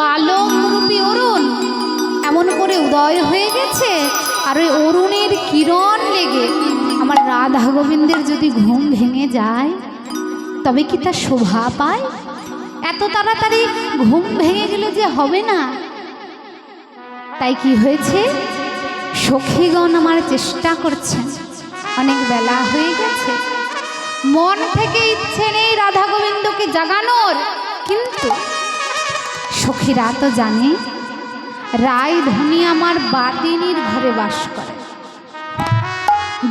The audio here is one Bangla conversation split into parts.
বালক রূপী অরুণ এমন করে উদয় হয়ে গেছে, আর ওই অরুণের কিরণ লেগে আমার রাধা গোবিন্দের যদি ঘুম ভেঙে যায় তবে কি তা শোভা পায়? এত তাড়াতাড়ি ঘুম ভেঙে গেলে যে হবে না। তাই কি হয়েছে, সখীগণ আমার চেষ্টা করছেন, অনেক বেলা হয়ে গেছে, মন থেকে ইচ্ছে নেই রাধা গোবিন্দকে জাগানোর, কিন্তু সখীরা তো জানে রায় ধনী আমার বাদিনীর ঘরে বাস করে,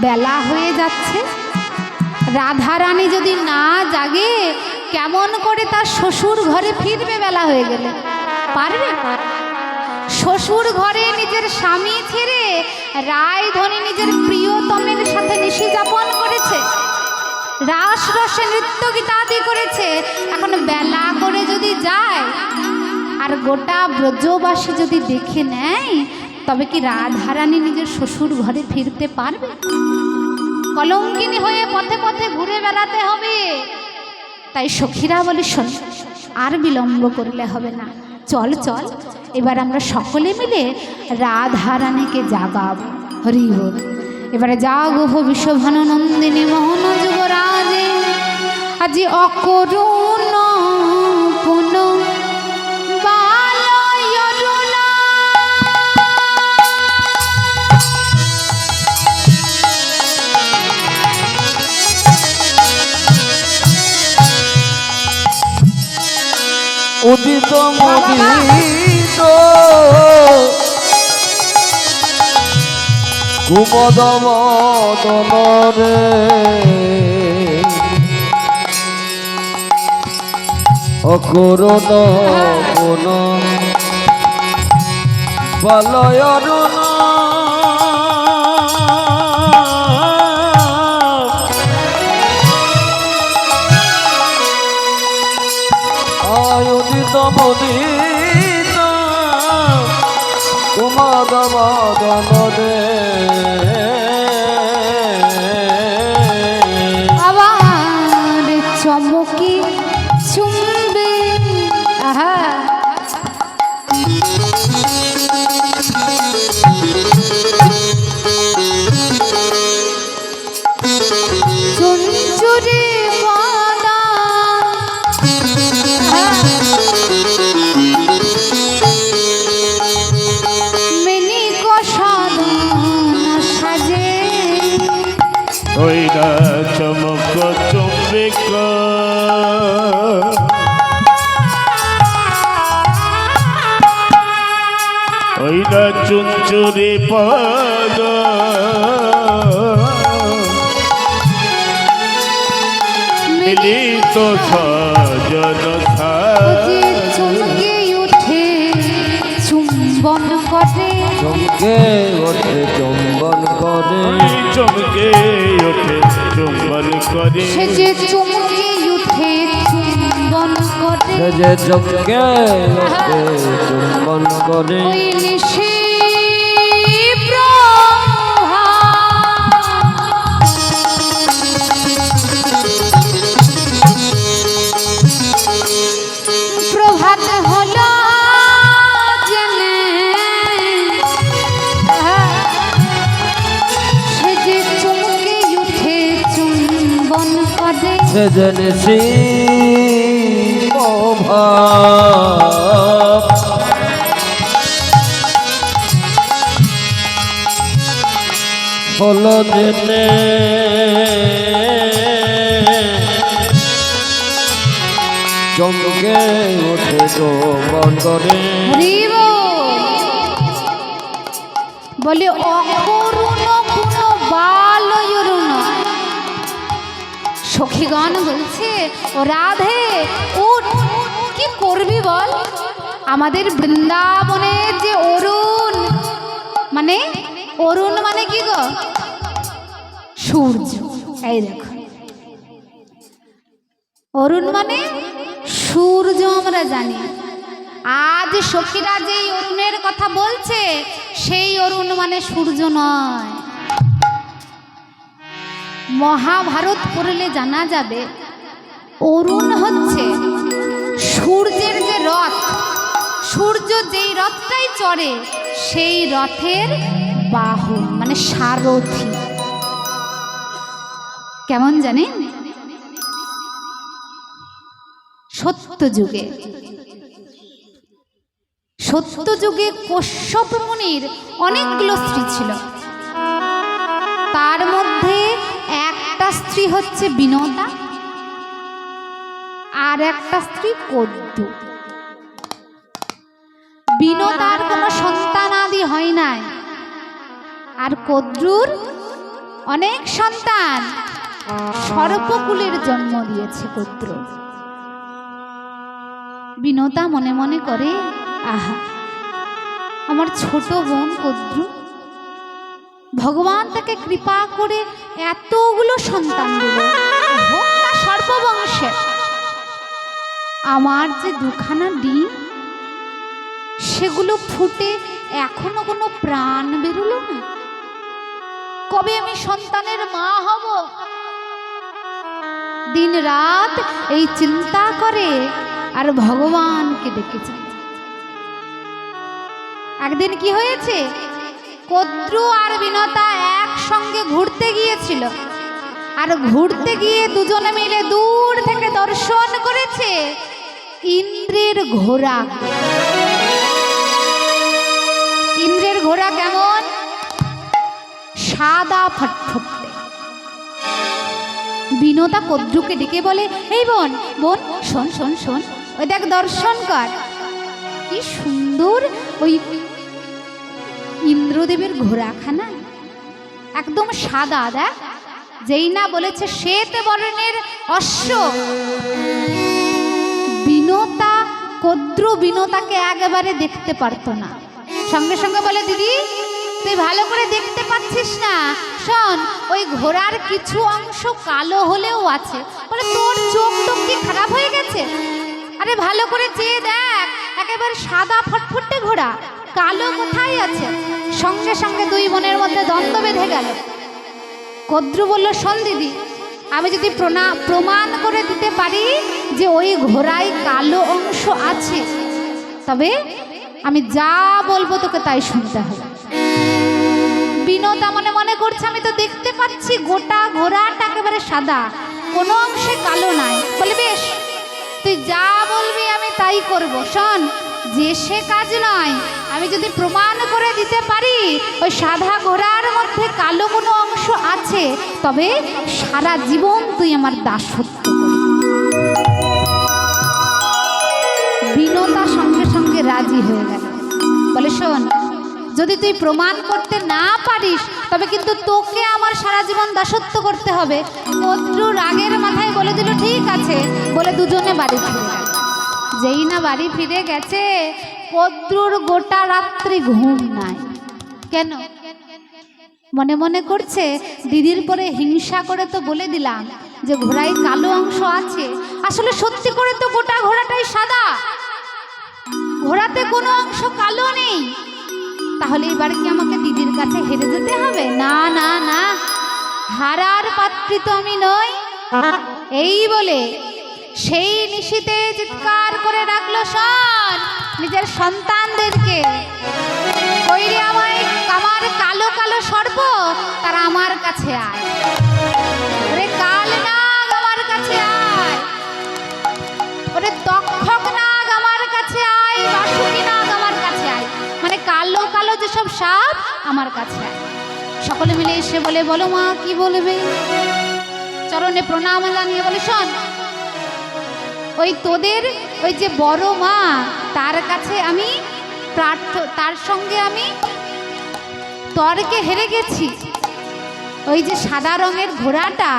বেলা হয়ে যাচ্ছে, রাধা রানী যদি না জাগে কেমন করে তার শ্বশুর ঘরে ফিরবে? বেলা হয়ে গেলে পারবে? শ্বশুর ঘরে নিজের স্বামী ছেড়ে রায় ধনী নিজের প্রিয়তমের সাথে নিশি যাপন করেছে, রাস রসে নৃত্য গীতাদি করেছে, এখন বেলা করে যদি যায় আর গোটা ব্রজবাসী যদি দেখে নেয় তবে কি রাধারানী নিজের শ্বশুর ঘরে ফিরতে পারবে? কলঙ্কিনী হয়ে পথে পথে ঘুরে বেড়াতে হবে। তাই সখীরা বলে, শোন, আর বিলম্ব করলে হবে না, চল চল, এবার আমরা সকলে মিলে রাধারানীকে জাগাবো। হরি বল। এবারে জাগো হো বিশ্বভানু নন্দিনী মোহন যুবরাজে, আজি অকরুণ পুন উদিত মুদিত কুমদ মদনরে অকরুণ পুন বলয়রুণ উদিত মুদিত কুমদ মদনরে আবার চমকি চুম্বে, আহা চুঞ্চুরে বাদা, মেনি কষাদন সাজে, ওইরা চমক চুম্বিক ওইরা চুঞ্চুরি পদ মিলিত সজন যে চমকে উঠে চুম্বন করে, চমকে ওঠে চুম্বন করে, চমকে ওঠে চুম্বন করে, সে যে চমকে উঠে চুম্বন করে, সে যে চমকে ওঠে চুম্বন করে, ওই নিশি ব্রহ্মা প্রভাত হলো জেনে, সে যে চমকে উঠে চুম্বন করে, সে জেনে ভাব হলো জেনে চমকে ওঠে চুম্বন করে। বলে অকরুণ পুন বালয়রুণ। সখীগণ বলছে, ও রাধে উঠ, কি করবি বল? আমাদের বৃন্দাবনের যে অরুণ, মানে অরুণ মানে কি গো? সূর্য। এই দেখো, অরুণ মানে সূর্য আমরা জানি। আজ সখীরা যেই অরুণের কথা বলছে সেই অরুণ মানে সূর্য নয়। মহাভারত পড়লে জানা যাবে অরুণ হচ্ছে সূর্যের যে রথ, সূর্য যেই রথটাই চড়ে সেই রথের বাহন মানে সারথি। কেমন জানেন? সত্যযুগে কশ্যপ মুনির অনেকগুলো স্ত্রী ছিল। তার মধ্যে একটা স্ত্রী হচ্ছে বিনতা, আর একটা স্ত্রী কদ্রু। বিনতার কোনো সন্তান আদি হয় নাই, আর কদ্রুর অনেক সন্তান। সর্পকুলের জন্ম দিয়েছে কদ্রু। বিনতা মনে মনে করে, আহা, আমার ছোট বোন কদ্রু, ভগবান তাকে কৃপা করে এতগুলো সন্তান দিল, হোক না সর্পবংশের। আমার যে দুখানা ডিম, সেগুলো ফুটে এখনো কোনো প্রাণ বেরোলো না। কবে আমি সন্তানের মা হব? দিন রাত এই চিন্তা করে আর ভগবানকে ডেকেছে। একদিন কি হয়েছে, কদ্রু আর বিনতা একসঙ্গে ঘুরতে গিয়েছিল, আর ঘুরতে গিয়ে দুজনে মিলে দূর থেকে দর্শন করেছে ইন্দ্রের ঘোড়া। ইন্দ্রের ঘোড়া কেমন? সাদা ফটফটে। বিনতা কদ্রুকে ডেকে বলে, এই বোন বোন, শোন শোন শোন, ওই দেখ দর্শন কর, কি সুন্দর ওই ইন্দ্রদেবের ঘোড়াখানা, একদম সাদা। দেখ, যেই না বলেছে শ্বেত বর্ণের অশ্ব। বিনতা কদ্রু বিনতাকে একেবারে দেখতে পারতো না, সঙ্গে সঙ্গে বলে, দিদি তুই ভালো করে দেখতে পাচ্ছিস না, শোন ওই ঘোড়ার কিছু অংশ কালো হলেও আছে। বলে, তোর চোখ টোক কি খারাপ হয়ে গেছে? আরে ভালো করে চেয়ে দেখ, একেবারে সাদা ফটফটে ঘোড়া, কালো কোথায় আছে? সঙ্গে সঙ্গে দুই বোনের মধ্যে দ্বন্দ্ব বেঁধে গেল। কদ্রু বলল, শোন দিদি, আমি যদি প্রমাণ করে দিতে পারি যে ওই ঘোড়ায় কালো অংশ আছে, তবে আমি যা বলবো তোকে তাই শুনতে হবে। বিনতা মনে মনে করছে, আমি তো দেখতে পাচ্ছি গোটা ঘোড়াটা একেবারে সাদা, কোনো অংশে কালো নাই। বলে, বেশ, তুই যা বলবি আমি তাই করব। শোন, যে সে কাজ নয়, আমি যদি প্রমাণ করে দিতে পারি ওই সাদা ঘোড়ার মধ্যে কালো কোনো অংশ আছে, তবে সারা জীবন তুই আমার দাসত্ব করবি। বিনতা সঙ্গে সঙ্গে রাজি হয়ে গেল। বলে, শোন, যদি তুই প্রমাণ করতে না পারিস তবে কিন্তু তোকে আমার সারা জীবন দাসত্ব করতে হবে। কদ্রু রাগের মাথায় বলে দিল, ঠিক আছে, বলে দুজনে বাড়ি ফিরে গেল। যেই না বাড়ি ফিরে গেছে, কদ্রুর গোটা রাত্রি ঘুম নাই। কেন? মনে মনে করছে, দিদির পরে হিংসা করে তো বলে দিলাম যে ঘোড়ায় কালো অংশ আছে, আসলে সত্যি করে তো গোটা ঘোড়াটাই সাদা, ঘোড়াতে কোনো অংশ কালো নেই। তাহলে এবার কি আমাকে দিদির কাছে হেরে যেতে হবে? না না না, হারার পাত্রী তো আমি নই। এই বলে সেই নিশীতে চিৎকার করে ডাকলো, শোন, নিজের সন্তানদেরকে, কইরে আমায় আমার কালো কালো সর্প, তারা আমার কাছে আয়। ওরে কাল নাগ আমার কাছে আয়, ওরে তক্ষক নাগ আমার কাছে আয়, বাসুকি নাগ আমার কাছে আয়, মানে কালো কালো যেসব সাপ আমার কাছে আয়। সকলে মিলে এসে বলে, বলো মা কি বলবে? চরণে প্রণাম জানিয়ে বলে, শোন, ওই তোদের ওই যে বড় মা, তার কাছে আমি তার সঙ্গে আমি তর্কে হেরে গেছি। ওই যে সাদা রঙের ঘোড়াটা,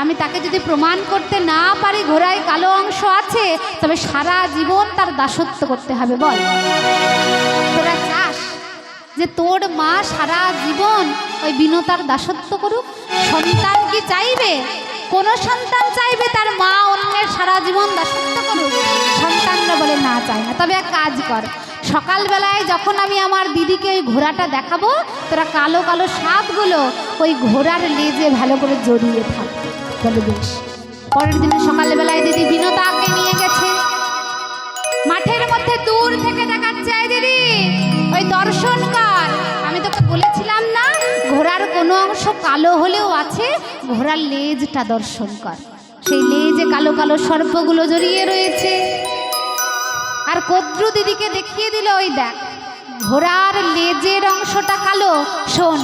আমি তাকে যদি প্রমাণ করতে না পারি ঘোড়ায় কালো অংশ আছে, তবে সারা জীবন তার দাসত্ব করতে হবে। বল, তোরা চাস যে তোর মা সারা জীবন ওই বিনতার দাসত্ব করুক? সন্তান কি চাইবে? কোন সন্তান চাইবে তার মা অন্যের সারা জীবন দাসত্ব করুক? সন্তানরা বলে, না, চাই না। তবে এক কাজ কর, সকালবেলায় যখন আমি আমার দিদিকে ওই ঘোড়াটা দেখাবো, তোরা কালো কালো সাপগুলো ওই ঘোড়ার লেজে ভালো করে জড়িয়ে থাকবে। বলে, বেশ। পরের দিনে সকালবেলায় দিদি বিনতাকে নিয়ে গেছে মাঠের মধ্যে। দূর থেকে দেখা কালো হলেও আছে, ঘোড়ার লেজটা দর্শন কর। সেই লেজে কালো কালো সর্পগুলো জড়িয়ে রয়েছে। আর কদ্রু দিদিকে দেখিয়ে দিল, ওই দেখ ঘোড়ার লেজের অংশটা কালো। শোন,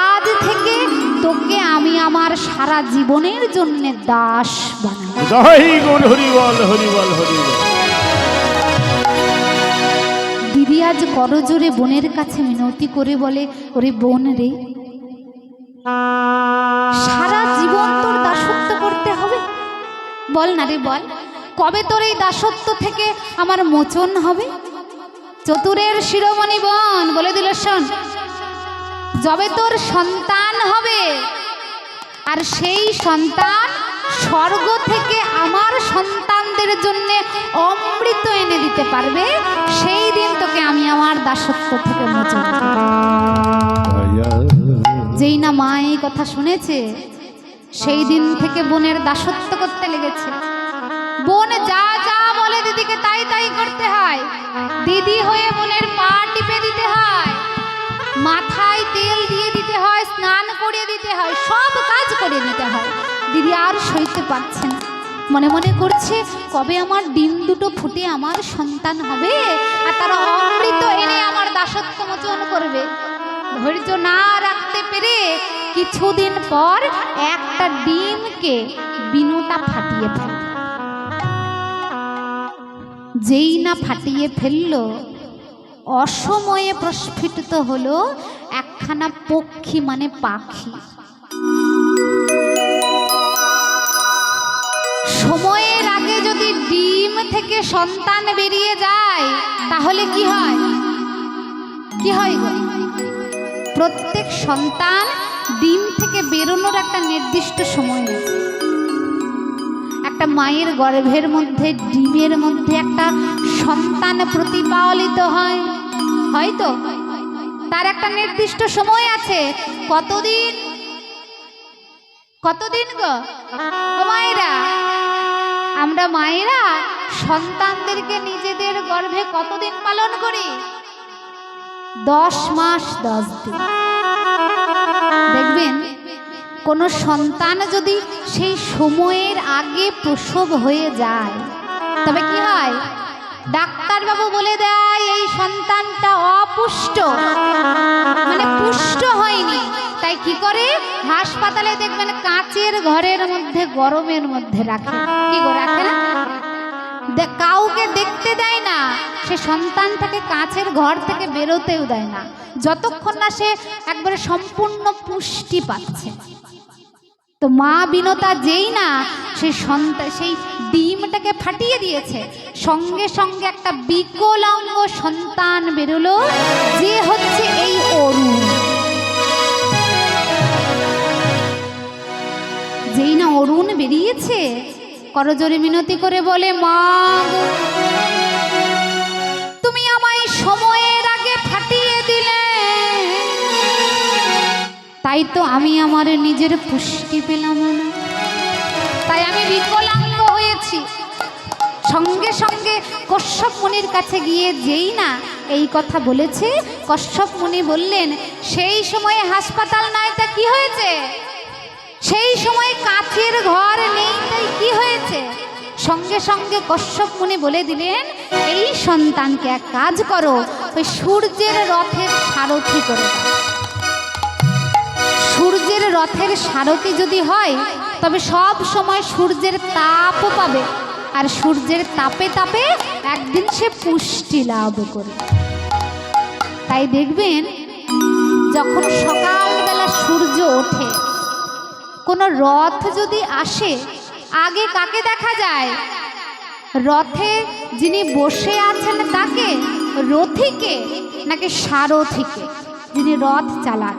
আজ থেকে তোকে আমি আমার সারা জীবনের জন্য দাস বানাবো। জয় গুণ হরি বল, হরি বল, হরি বল। দিদি আজ করজোরে বোনের কাছে মিনতি করে বলে, ওরে বোন রে, সারা জীবন তোর দাসত্ব করতে হবে? বল না রে বল, কবে তোর এই দাসত্ব থেকে আমার মোচন হবে? চতুরের শিরোমণি বোন বলে দিল, শোন, যবে তোর সন্তান হবে আর সেই সন্তান স্বর্গ থেকে আমার সন্তানদের জন্য অমৃত এনে দিতে পারবে, সেই দিন তোকে আমি আমার দাসত্ব থেকে মোচন করব। যেই না মা এই কথা শুনেছে, সেই দিন থেকে বোনের দাসত্ব করতে লেগেছে। বোন যা যা বলে দিদিকে তাই তাই করতে হয়। দিদি হয়ে বোনের পা টিপে দিতে হয়, মাথায় তেল দিয়ে দিতে হয়, স্নান করে দিতে হয়, সব কাজ করে দিতে হয়। দিদি আর সইতে পারছে না, মনে মনে করছে কবে আমার ডিম দুটো ফুটে আমার সন্তান হবে আর তারা অমৃত এনে আমার দাসত্ব মোচন করবে। ধৈর্য না রাখতে পেরে কিছুদিন পর একটা ডিমকে বিনুটা ফাটিয়ে ফেল। যেই না ফাটিয়ে ফেললো, অসময়ে প্রস্ফুটিত হলো একখানা পক্ষী, মানে পাখি। সময়ের আগে যদি ডিম থেকে সন্তান বেরিয়ে যায় তাহলে কি হয়? কি হয় গো? প্রত্যেক সন্তান ডিম থেকে বেরোনোর একটা নির্দিষ্ট সময় আছে। একটা মায়ের গর্ভের মধ্যে, ডিমের মধ্যে একটা সন্তান প্রতিপালিত হয়, হয়তো তার একটা নির্দিষ্ট সময় আছে। কতদিন? কতদিন গো মায়েরা? আমরা মায়েরা সন্তানদেরকে নিজেদের গর্ভে কতদিন পালন করি? 10 মাস 10 দিন। দেখবেন কোনো সন্তান যদি সেই সময়ের আগে প্রসব হয়ে যায় তবে কি হয়? ডাক্তারবাবু বলে দেয় এই সন্তানটা অপুষ্ট, মানে পুষ্ট হয়নি। তাই কি করে? হাসপাতালে দেখবেন কাচের ঘরের মধ্যে গরমের মধ্যে রাখে। কি করে রাখে না? কাউকে দেখতে দেয় না, সে সন্তানটাকে কাচের ঘর থেকে বেরোতেও দেয় না যতক্ষণ না সে একবারে সম্পূর্ণ পুষ্টি পাচ্ছে। তো মা বিনতা যেই না সেই ডিমটাকে ফাটিয়ে দিয়েছে, সঙ্গে সঙ্গে একটা বিকলাঙ্গ সন্তান বেরোলো, যে হচ্ছে এই অরুণ। যেই না অরুণ বেরিয়েছে, করজোরে মিনতি করে বলে, মা তুমি আমায় সময়ের আগে ফাটিয়ে দিলে, তাই তো আমি আমার নিজের পুষ্টি পেলাম না, তাই আমি বিকলাঙ্গ হয়েছি। সঙ্গে সঙ্গে কশ্যপ মুনির কাছে গিয়ে যেই না এই কথা বলেছে, কশ্যপ মুনি বললেন, সেই সময়ে হাসপাতাল নাই, তা কি হয়েছে? সেই সময় কাচের ঘর নেই, তাই কি হয়েছে? সঙ্গে সঙ্গে কশ্যপ মুনি বলে দিলেন, এই সন্তানকে এক কাজ করো, ওই সূর্যের রথের সারথি করে দাও। সূর্যের রথের সারথি যদি হয় তবে সব সময় সূর্যের তাপও পাবে, আর সূর্যের তাপে তাপে একদিন সে পুষ্টি লাভ করে। তাই দেখবেন যখন সকালবেলা সূর্য ওঠে, কোনো রথ যদি আসে, আগে কাকে দেখা যায়? রথে যিনি বসে আছেন তাকে, রথীকে নাকি সারথীকে, যিনি রথ চালান?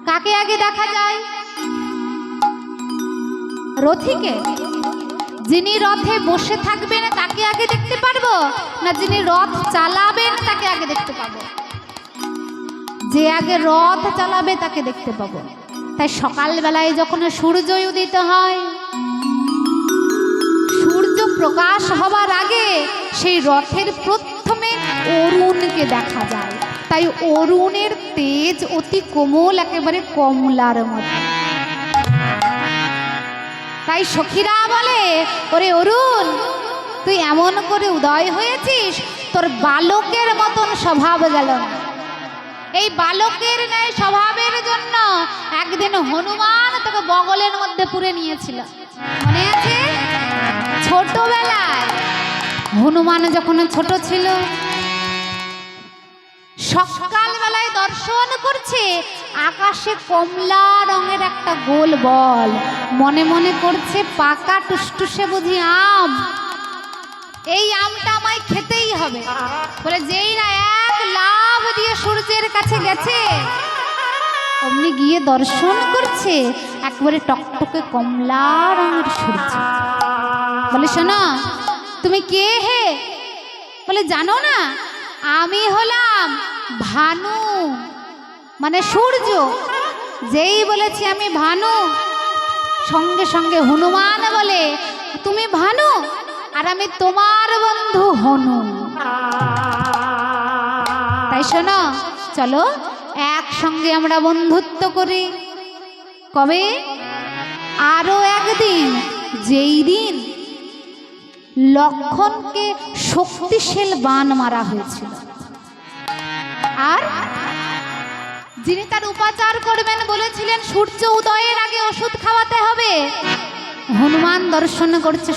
কাকে আগে দেখা যায়? রথীকে। যিনি রথে বসে থাকবেন তাকে আগে দেখতে পারবো, না যিনি রথ চালাবেন তাকে আগে দেখতে পাবো? যে আগে রথ চালাবে তাকে দেখতে পাবো। তাই সকালবেলায় যখন সূর্য উদিত হয়, সূর্য প্রকাশ হবার আগে সেই রথের প্রথমে অরুণকে দেখা যায়। তাই অরুণের তেজ অতি কোমল, একেবারে কমলার মতো। তাই সখীরা বলে, ওরে অরুণ, তুই এমন করে উদয় হয়েছিস, তোর বালকের মতন স্বভাব গেল না। এই বালকের ন্যায় স্বভাবের জন্য একদিন হনুমান তোকে বগলের মধ্যে পুরে নিয়েছিল, মনে আছে? ছোটবেলায় হনুমান যখন ছোট ছিল, সকালবেলায় দর্শন করছে আকাশে কমলা রঙের একটা গোল বল, মনে মনে করছে পাকা টুসটুসে বুঝি আম, এই আমটা আমায় খেতেই হবে। বলে যেই না এক লাফ দিয়ে সূর্যের কাছে গেছে, অমনি গিয়ে দর্শন করছে একবারে টকটকে কমলা রঙের সূর্য। বলে শোনো, তুমি কে হে? বলে জানো না, আমি হলাম ভানু, মানে সূর্য। যেই বলেছি আমি ভানু, সঙ্গে সঙ্গে হনুমান বলে, তুমি ভানু আর আমি তোমার বন্ধু হনু। তাই শোনো, চলো একসঙ্গে আমরা বন্ধুত্ব করি। কবে? আরো একদিন, যেই দিন লক্ষণকে শক্তিশালী বাণ মারা হয়েছিল, আর যিনি তার উপাচার করবেন বলেছিলেন সূর্য উদয়ের আগে ওষুধ খাওয়াতে হবে। হনুমান দর্শন করছে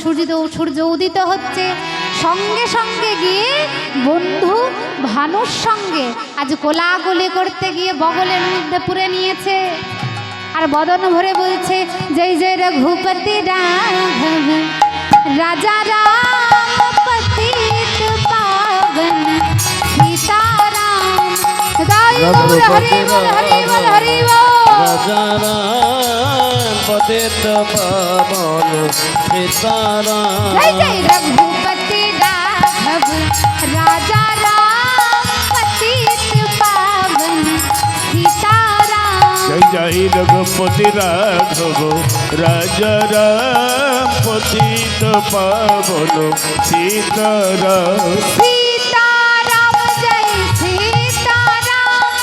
সূর্য উদিত হচ্ছে, সঙ্গে সঙ্গে গিয়ে বন্ধু ভানুর সঙ্গে আজ কোলাকুলি করতে গিয়ে বগলের মধ্যে পুরে নিয়েছে, আর বদন ভরে বলছে, জয় জয় রঘুপতি রাঘব রাজা রাম পতিত পাবন সীতারাম। জয় গৌর হরি বল হরি বল হরি বল। রাজা রাম পতিত পাবন সীতারাম। জয় জয় রঘুপতি রাঘব রাজা রাম পতিত পাবন সীতারাম। জয় জয় রঘুপতি রাঘব রাজা রাম পতিত পাবন সীতারাম। सीताराम जय सीताराम,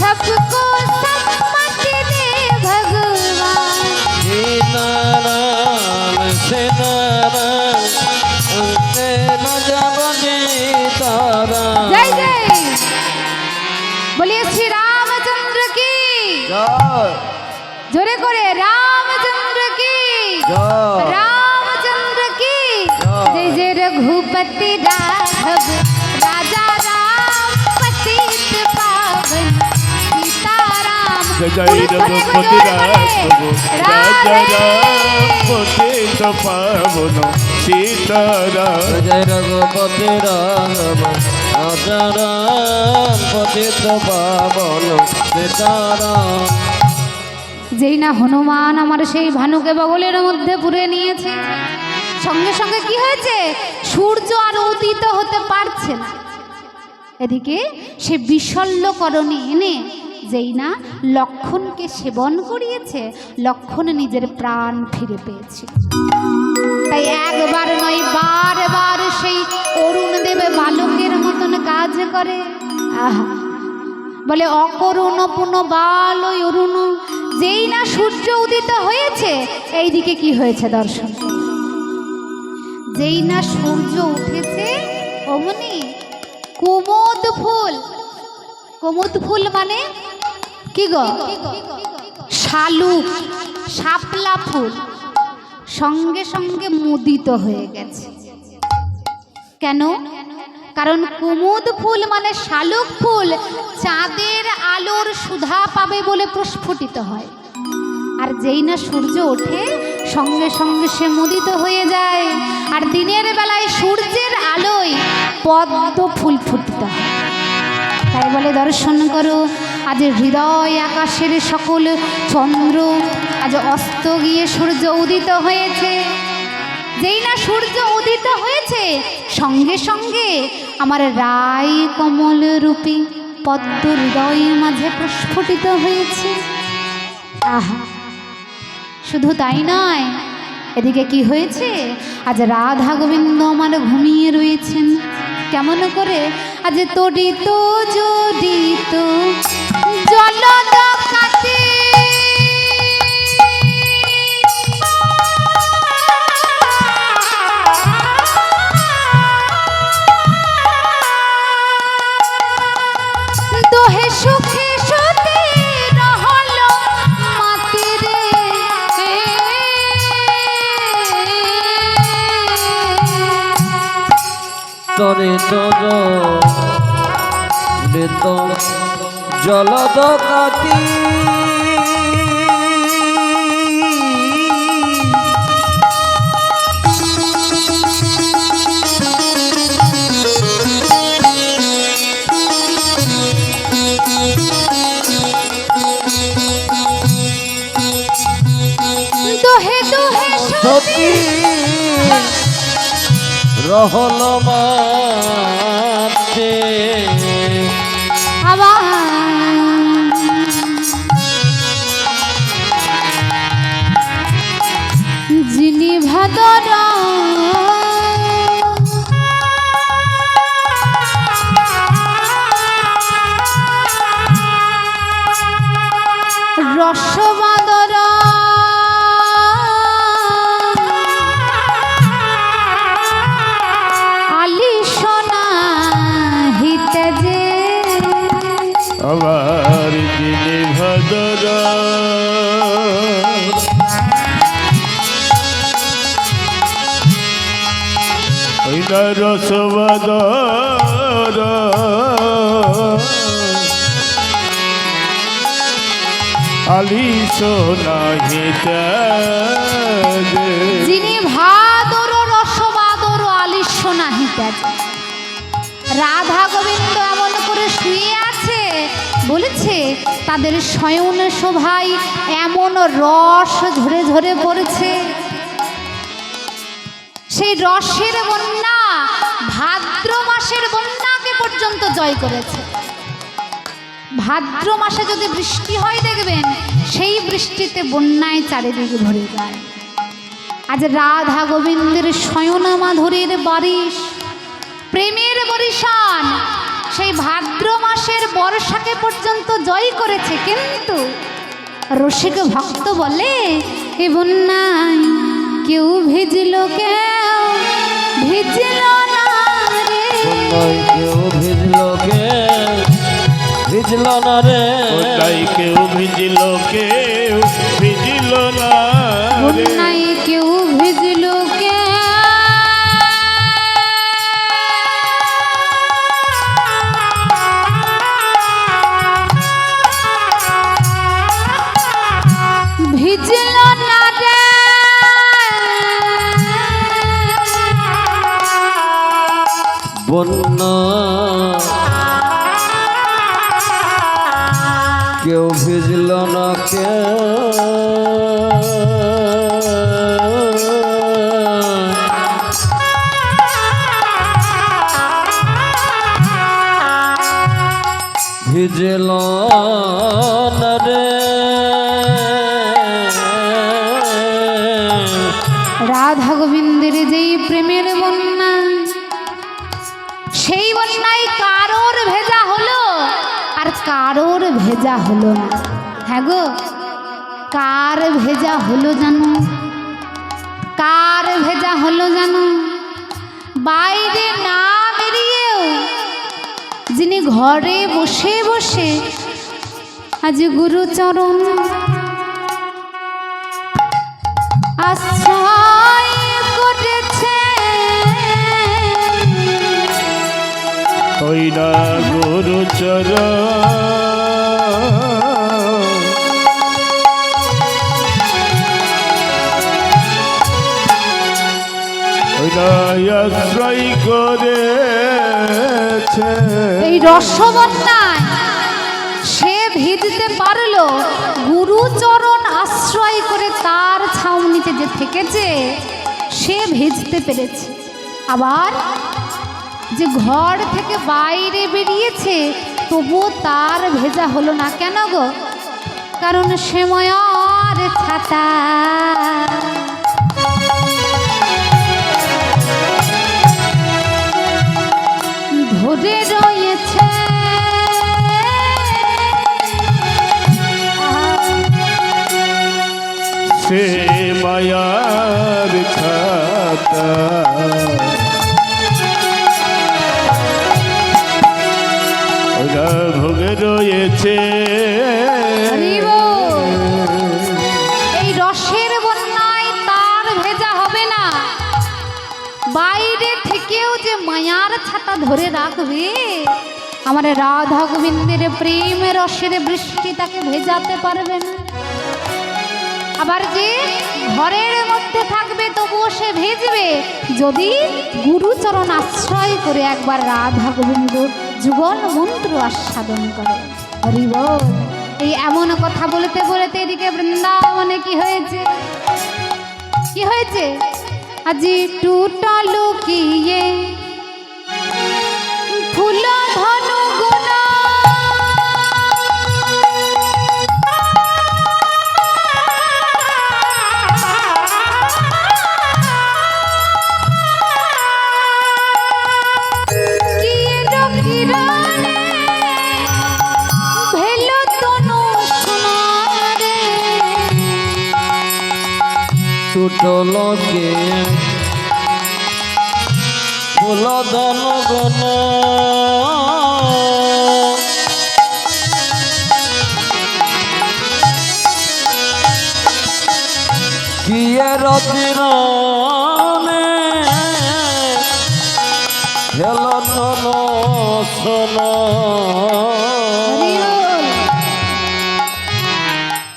सबको सम्मति दे भगवान। सीताराम सीताराम न जब सीताराम। जय जय बोलिए श्री रामचंद्र की, जोरे करे रामचंद्र की, रामचंद्र की। जय जय रघुपति राघव राजा राम पतित पावन सीताराम। जय जय रघुपति राघव राजा राम पतित पावन सीताराम। जय रघुपति राघव राजा राम पतित पावन सीताराम। যেই না হনুমান আমার সেই ভানুকে বগলের মধ্যে পুরে নিয়েছে, সঙ্গে সঙ্গে কি হয়েছে, সূর্য আর উদিত হতে পারছে না। এদিকে সে বিশল্যকরণে এনে যেই না লক্ষণকে সেবন করিয়েছে, লক্ষণ নিজের প্রাণ ফিরে পেয়েছে। তাই একবার নয় বারবার সেই অরুণ দেবে বালকের মতন কাজ করে। আহা, বলে অকরুণ পুন বাল অরুণ। যেই না সূর্য উদিত হয়েছে, এইদিকে কি হয়েছে দর্শন। যেই না সূর্য উঠেছে, অমনি কুমুদ ফুল, কুমুদ ফুল মানে কি গো, শালুক শাপলা ফুল, সঙ্গে সঙ্গে মুদিত হয়ে গেছে। কেন? কারণ কুমুদ ফুল মানে শালুক ফুল চাঁদের আলোর সুধা পাবে বলে প্রস্ফুটিত হয়, আর যেই না সূর্য ওঠে সঙ্গে সঙ্গে সে মুদিত হয়ে যায়। আর দিনের বেলায় সূর্যের আলোয় পদ্ম ফুল ফুটিত হয়। তাই বলে দর্শন করো, আজ হৃদয় আকাশের সকল চন্দ্র আজ অস্ত গিয়ে সূর্য উদিত হয়েছে। যেই না সূর্য উদিত হয়েছে, সঙ্গে সঙ্গে আমার রায় কমল রূপী পদ্ম হৃদয় মাঝে প্রস্ফুটিত হয়েছে। আহা, শুধু তাই নয়, এদিকে কি হয়েছে, আজ রাধা গোবিন্দ আমার ঘুমিয়ে রয়েছেন, কেমন করে? আজ তড়িত জড়িত জলদকাতে দোহে সুখে সুতে রহল মাতিরে তরে তর বেত জলদ কাতি দোহে দোহে সতী রহল মাতে আবার যিনি ভাদর রসবাদর আলি সোনা হিতে যে আবার যিনি ভদর ওইটা রসবাদর আলি সোনা হিতে যিনি ভাদর রসবাদর আলি সোনা হিতে যে। রাধা গোবিন্দ এমন করে শুয়ে আছে, বলেছে তাদের শয়ন শোভায় এমন রস ঝরে ঝরে পড়েছে, সেই রসের বন্যা ভাদ্র মাসের বন্যাকে পর্যন্ত জয় করেছে। ভাদ্র মাসে যদি বৃষ্টি হয় দেখবেন সেই বৃষ্টিতে বন্যায় চারিদিকে ভরে যায়। আজ রাধা গোবিন্দের শয়ন মাধুরীর বারিশ, প্রেমের বরিশান সেই ভাদ্র মাসের বর্ষাকে পর্যন্ত জয় করেছে। কিন্তু রসিক ভক্ত বলে এ বন্যায় কেউ ভিজল, কেউ ভিজল না রে। কেউ ভিজল কে ভিজল না রে ওটাই কেউ ভিজিল কেউ ভিজিল না রে বন্যায় কেউ ভিজল, কে ভিজল না রে। বন্যা কেউ ভিজল না কে ভিজল না রে রাধা গোবিন্দের যেই প্রেমের বন্যা, সেই বন্যায় কারোর ভেজা হলো আর কারোর ভেজা হলো না। হ্যাঁ গো, কার ভেজা হলো জানো? কার ভেজা হলো জানো? বাইরে না বেরিয়েও যিনি ঘরে বসে বসে আজ গুরুচরণ আশ্রয় করেছে, ওই না গুরুচর ওই না আশ্রয় করেছে। এই রসবন্যায় সে ভিজতে পারলো, গুরুচরণ আশ্রয় করে তার ছাউনিতে যে থেকেছে সে ভিজতে পেরেছে। আবার যে ঘর থেকে বাইরে বেরিয়েছে তবুও তার ভেজা হলো না। কেন গো? কারণ সময়ের ছাতা সে মায়ার খাতা ওরা ভোগে রয়েছে হরিব। এই রসের বন্যায় তার ভেজা হবে না, বাইরে থেকেও যে মায়ার ছাতা ধরে রাখবে, আমার রাধা গোবিন্দের প্রেমের রসের বৃষ্টি তাকে ভেজাতে পারবে না। আবার যে ঘরের মধ্যে থাকবে তবুও সে ভেজবে যদি গুরুচরণ আশ্রয় করে একবার রাধা গোবিন্দ যুগল মন্ত্র আস্বাদন করে। হরি বল। এই এমন কথা বলতে বলতে এদিকে বৃন্দাবনে কি হয়েছে, কি হয়েছে? আজি টুটালো কি ये ফুল ধনু গোনা টুটলকে ফুল দন গন কিয়ে রতিরনে খেল তন সোন।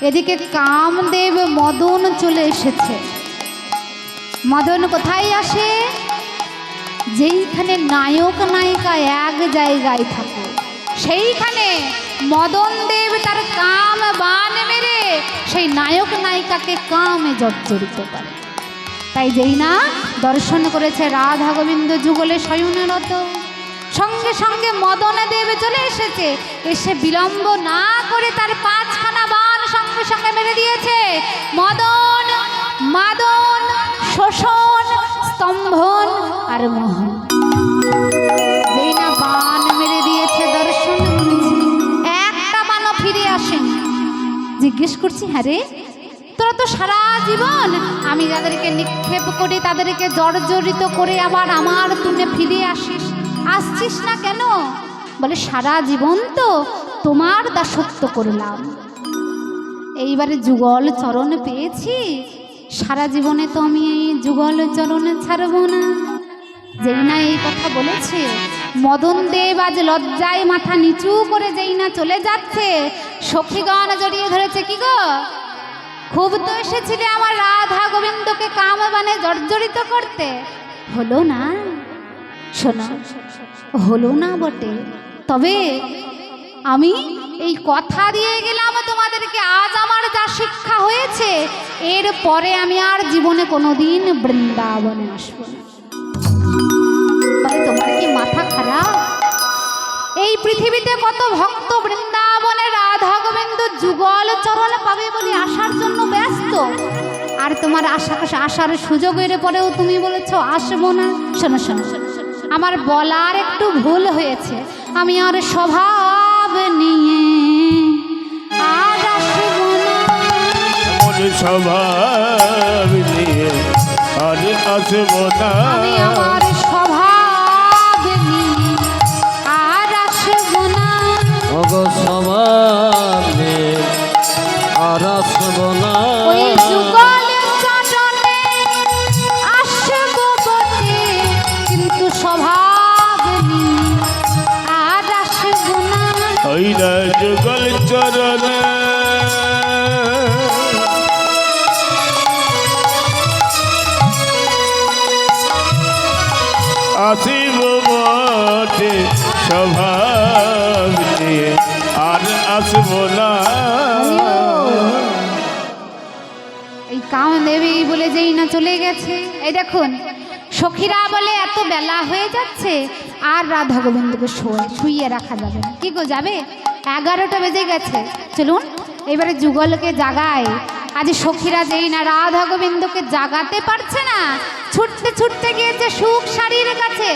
এদিকে কামদেব মদন চলে এসেছে। মদন কোথায় আসে? যেইখানে নায়ক নায়িকা এক জায়গায় থাকে সেইখানে মদন দেব তার কাম বান মেরে সেই নায়ক নায়িকাকে কামে জর্জরিত করে। তাই যেই না দর্শন করেছে রাধা গোবিন্দ যুগলে শয়নরত, সঙ্গে সঙ্গে মদন দেব চলে এসেছে। এসে বিলম্ব না করে তার 5খানা বান সঙ্গে সঙ্গে মেরে দিয়েছে। মদন, মাদন, শোষণ, স্তম্ভন আর মোহন। যেই না বান মেরে দিয়েছে দর্শন করেছে, একটা বানও ফিরে আসেনি। জিজ্ঞেস করছি, হ্যাঁ রে, তোরা তো সারা জীবন আমি যাদেরকে নিক্ষেপ করি তাদেরকে জর্জরিত করে আবার আমার তুলে ফিরে আসছিস না কেন? বলে সারা জীবন তো তোমার দাসত্ব করলাম, এইবারে যুগল চরণ পেয়েছি, সারা জীবনে তো আমি এই যুগল চরণে ছাড়ব না। যেই না এই কথা বলেছে মদন দেব আজ লজ্জায় মাথা নিচু করে যেই না চলে যাচ্ছে, সখীগণ জড়িয়ে ধরেছে। কি গো, খুব তো এসেছিলে আমার রাধা গোবিন্দকে কাম বানে জর্জরিত করতে, হলো না? শোনো, হলো না বটে, তবে আমি এই কথা দিয়ে গেলাম তোমাদেরকে, আজ আমার যা শিক্ষা হয়েছে এর পরে আমি আর জীবনে কোনোদিন বৃন্দাবনে আসবো না। তাই তোমার কি মাথা খারাপ? এই পৃথিবীতে কত ভক্ত বৃন্দাবনে রাধা গোবিন্দ যুগল চরণ পাবে বলে আসার জন্য ব্যস্ত, আর তোমার আসার সুযোগের পরেও তুমি বলেছো আসবো না। শোনো শোনো, আমার বলার একটু ভুল হয়েছে, আমি আর স্বভাব নিয়ে আর আসবো না। মন স্বভাব নিয়ে আর আসবো না। আমি আমার স্বভাব নিয়ে আর আসবো না। ওগো সমানে আর আসবো না। ওই যুগল চরণে আসবো বটে, কিন্তু স্বভাব নিয়ে আর আসবো না। ওই যুগল চরণে আসিব বটে, স্বভাব নিয়ে আর আসবো না। এই কামদেবী বলে যেই না চলে গেছে, এই দেখুন সখীরা বলে এত বেলা হয়ে যাচ্ছে আর রাধা গোবিন্দকে শুইয়ে রাখা যাবে না। কি গো, যাবে? 11টা বেজে গেছে, চলুন এবারে যুগলকে জাগায়। আজ সখীরা যেই না রাধা গোবিন্দকে জাগাতে পারছে না, ছুটতে ছুটতে গিয়েছে সুখ শাড়ির কাছে।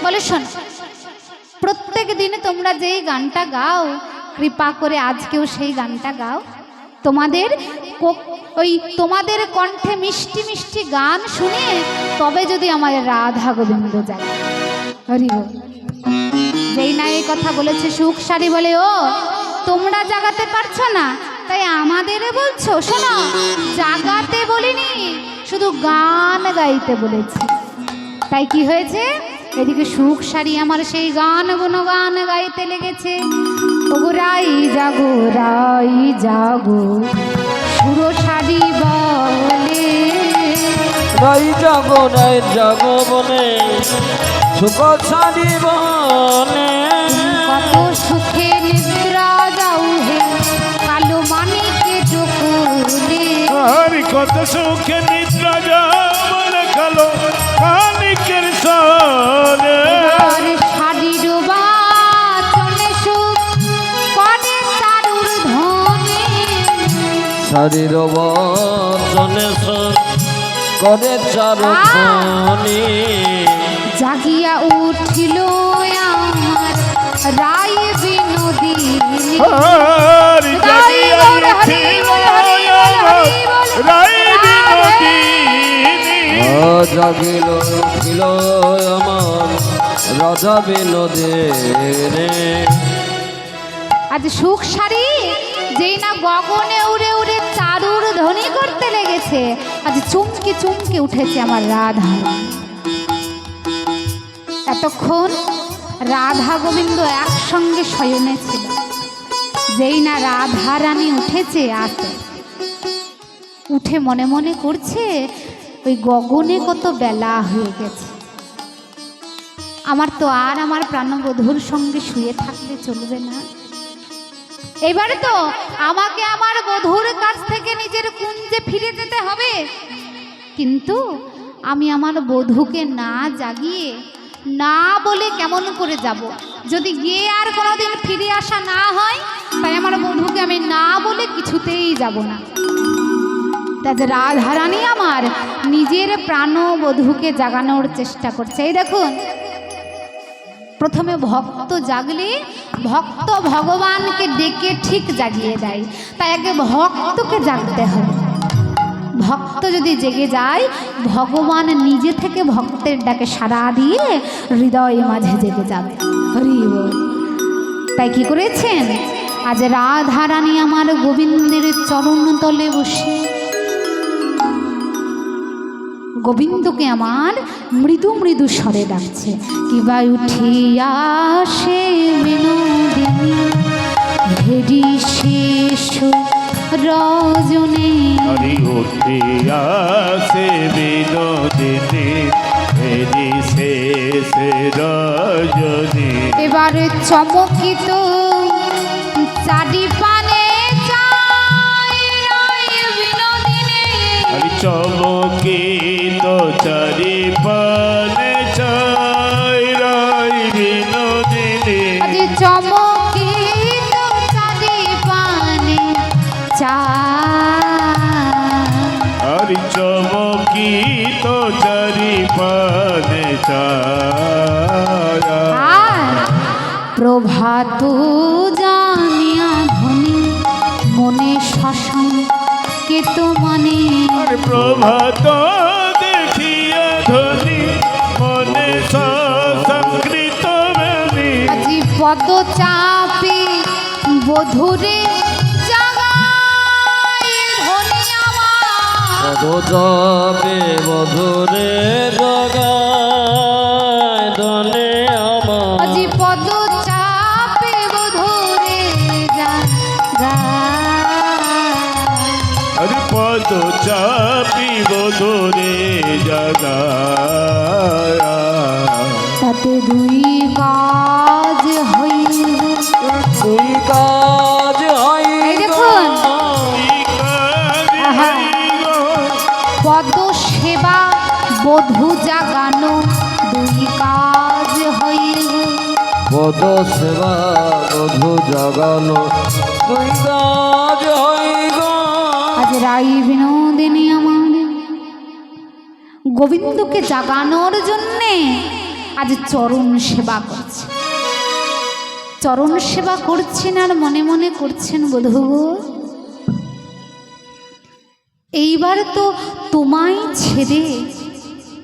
বলে শোন, প্রত্যেক দিন তোমরা যেই গানটা গাও, কৃপা করে আজকেও সেই গানটা গাও। তোমাদের ওই তোমাদের কণ্ঠে মিষ্টি মিষ্টি গান শুনে তবে যদি আমার রাধা গোবিন্দ যায়। হরি বল। যেই না এই কথা বলেছে সুখ সারি বলে, ও তোমরা জাগাতে পারছো না তাই আমাদের বলছো? শোনো, জাগাতে বলিনি, শুধু গান গাইতে বলেছি। তাই কি হয়েছে, এদিকে সুখ সারি আমার সেই গান গুণগান গাইতে লেগেছে। ওগো রাই জাগো রাই জাগো, সুর সারি বলে রাই জাগো বলে সুখ সারি বলে, কত সুখে নিদ্রা যাও হে কালো মানিকে চকুলে। আর কত সুখে নিদ্রা যাবার কালো মানিকের সনে। আর শাড়ির বাচনে সুখ করে চারুর ধনে। শারীর বচনে সুখ করে চারুধনি। জাগিয়া উঠিল আমার রায় বিনোদিনী। আর জাগিয়া উঠিল আমার রাই বিনোদিনী। জাগিল উঠিল আমার রাধা বিনোদিনী। আজ সুখ সারি যেই না গগনে উড়ে উড়ে চারুর ধ্বনি করতে লেগেছে, আজ চমকে চমকে উঠেছে আমার রাধা। এতক্ষণ রাধা গোবিন্দ একসঙ্গে শয়নে ছিল। যেই না রাধা রানী উঠেছে, আসে উঠে মনে মনে করছে ওই গগনে কত বেলা হয়ে গেছে, আমার তো আর আমার প্রাণবধূর সঙ্গে শুয়ে থাকলে চলবে না। এবারে তো আমাকে আমার বধূর কাছ থেকে নিজের কুঞ্জে ফিরে যেতে হবে। কিন্তু আমি আমার বধূকে না জাগিয়ে না বলে কেমন করে যাব? যদি গিয়ে আর কোনোদিন ফিরে আসা না হয়, তাই আমার বধূকে আমি না বলে কিছুতেই যাব না। তাই রাধারানী আমার নিজের প্রাণবধূকে জাগানোর চেষ্টা করছে। এই দেখুন, প্রথমে ভক্ত জাগলে ভক্ত ভগবানকে ডেকে ঠিক জাগিয়ে দেয়, তাই আগে ভক্তকে জাগতে হবে। ভক্ত যদি জেগে যায়, ভগবান নিজে থেকে ভক্তের ডাকে সাড়া দিয়ে হৃদয় মাঝে জেগে যাবে। হরি বল। তাই কি করেছেন, আজ রাধা রানী আমার গোবিন্দের চরণ তলে বসে গোবিন্দকে আমার মৃদু মৃদু স্বরে ডাকছে। কিবা উঠিয়া সে বিনোদিনী ভেরি শেষ রজনী। হরি উঠিয়া সে বিনোদিনী ভেরি শেষ রজনী। এবার চমকিত চারি পানে চাই রাই বিনোদিনী। হরি চমকিত চারি পানে চাই রাই বিনোদিনী। আজ চমকিত চারি পানে চাই। হরি চমকিত চারি পানে চাই। আর প্রভাত জানিয়া ধ্বনি মনে শ্মশান কেত মানে। আর প্রভাত দেখিয়া ধ্বনি মনে সংস্কৃত বেণী। আজি পদ চাপি বধুরে জাগাই ধ্বনি আমার। পদ যাবে বধুরে জগায় ধনে আমার। আজি পদ চাপে বধুরে জাগাই। হরি পদ চাপি বধুরে জাগায়। তাতে দুই কাজ হইল। দুই কাজ হয় এই দেখুন, আহা। পদ সেবা বধূ জাগানো দুই কাজ হইল। পদ সেবা বধূ জাগানো দুই কাজ হয় গো। আজ রাই বিনোদিনী আমার গোবিন্দকে জাগানোর জন্যে আজ চরণ সেবা করছে। চরণ সেবা করছেন আর মনে মনে করছেন, বধূ এইবার তো তোমায় ছেড়ে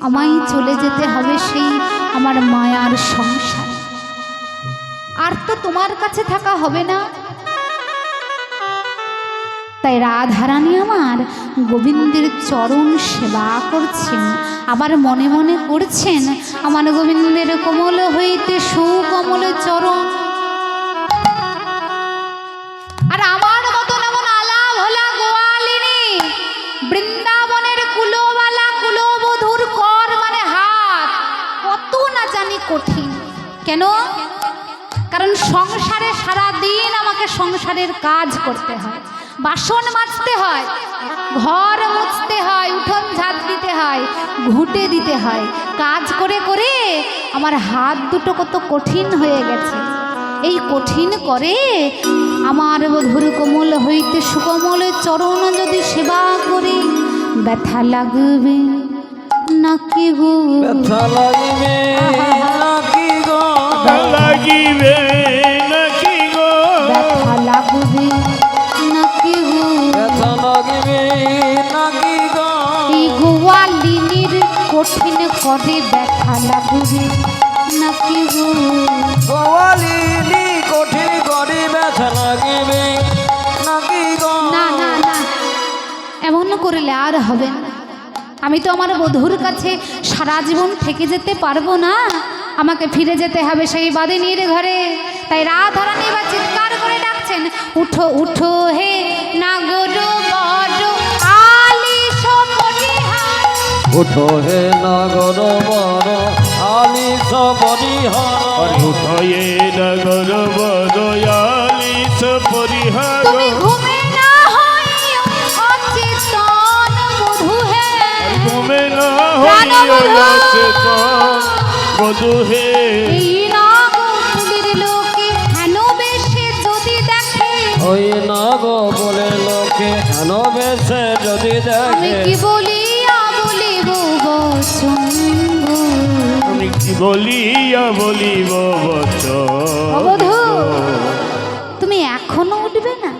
আমায় চলে যেতে হবে সেই আমার মায়ার সংসার। আর তো তোমার কাছে থাকা হবে না। তাই রাধারানী আমার গোবিন্দের চরণ সেবা করছেন, আবার মনে মনে করছেন আমার গোবিন্দের কোমল হইতে সুকমল চরণ। আর আমার মতন এমন আলা ভোলা গোয়ালিনী বৃন্দাবনের কুলোবালা কুলবধূর কর মানে হাত কত না জানি কঠিন। কেন? কারণ সংসারে সারা দিন আমাকে সংসারের কাজ করতে হয়, বাসন মাজতে হয়, ঘর মুছতে হয়, উঠোন ঝাঁট দিতে হয়, ঘুঁটে দিতে হয়। কাজ করে করে আমার হাত দুটো কত কঠিন হয়ে গেছে। এই কঠিন করে আমার বধুর কোমল হইতে সুকমল চরণ যদি সেবা করে ব্যথা লাগবে নাকি গো? ব্যথা লাগিবে নাকি গো? লাগিবে নাকি গো? ব্যথা লাগবে নাকি গো? ব্যথা লাগিবে নাকি গো? এই গোয়ালিনীর কঠিন করে ব্যথা লাগবে নাকি গো? গোয়ালিনী কঠিন করে ব্যথা লাগিবে নাকি গো? না না না, এমন করলে আর হবে না। আমি তো আমার বধূর কাছে সারা জীবন থেকে যেতে পারবো না, আমাকে ফিরে যেতে হবে সেই বাদিনীর ঘরে। তাই রাধারানী বা চিৎকার করে ডাকছেন, উঠো উঠো হে নাগর বড় আলিশ পরিহার। উঠো হে নগর বড় আলিস পরিহার। উঠয়ে নগর বদয়ালিস পরিহার। তুমি ঘুমে না হইও অচেতন বধূ হে। ঘুমে না প্রাণ হইয়া বধূ। চেতন বধূ হে। এই নাগকুলের লোকে হেন বেশে যদি দেখে, ওই নগ বলে লোকে হেন বেশে যদি আমি দেখে। কি বলিয়া বলিব বচন গো? আমি কি বলিয়া বলিব অবধূ, বচন। তুমি এখনো উঠবে না?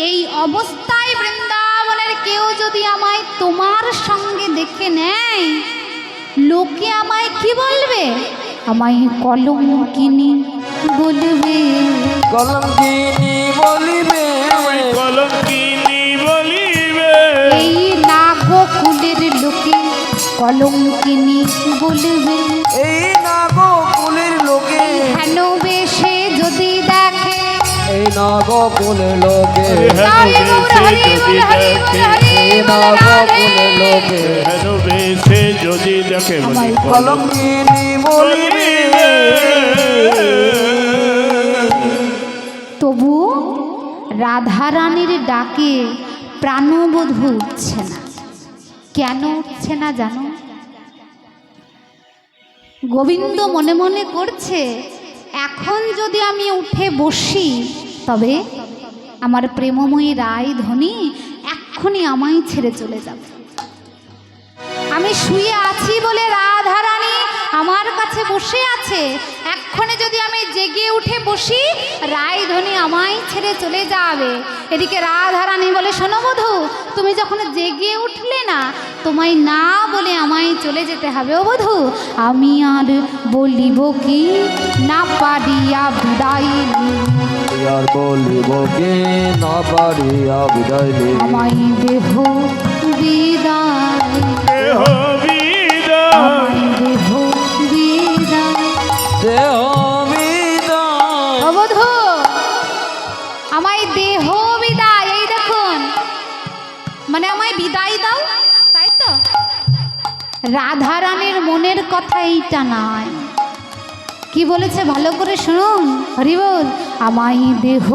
এই অবস্থায় বৃন্দাবনের কেউ যদি আমায় তোমার সঙ্গে দেখে নেয়, লোকে আমায় কি বলবে? আমায় কলঙ্কিনী বলবে। কলঙ্কিনী বলিবে। কলঙ্কিনী বলিবে। এই নাগকুলের লোকে কলঙ্কিনী বলবে। এই নগ কুলের লোকে হেন বেশে যদি দেখে, এই নগ কুলের লোকে তাই গৌর হরি বল হরি বল হরি এই বল নগ রাধে। কুলের লোকে হেন বেশে যদি দেখে বলি আমায় কলঙ্কিনী বলিবে। তবু রাধারানীর ডাকে প্রাণবধূ উঠছে না। কেন উঠছে না জানো? গোবিন্দ মনে মনে করছে, এখন যদি আমি উঠে বসি তবে আমার প্রেমময়ী রায় ধনী এক্ষুনি আমায় ছেড়ে চলে যাবে। আমি শুয়ে আছি বলে রাধারানী আমার কাছে বসে আছে, এক্ষণে যদি আমি জেগে উঠে বসি রায়ধনী আমায় ছেড়ে চলে যাবে। এদিকে রাধারানী বলে, শোনো বধূ, তুমি যখন জেগে উঠলে না, তোমায় না বলে আমায় চলে যেতে হবে। ও বধূ, আমি আর বলিব কি না পারিয়া বিদায় নিই। আর বলিব কে না পারিয়া বিদায় নে। আমায় দেহ বিদায়, দেহ বিদায়। আমায় দেহ বিদায়। দেহ বিদায়। অবধূ, আমায় দেহ বিদায়, এই দেখুন, মানে আমায় বিদায় দাও, তাই তো? রাধারানীর মনের কথা এইটা নয়। কি বলেছে ভালো করে শুনুন, হরি বল। আমায় দেহ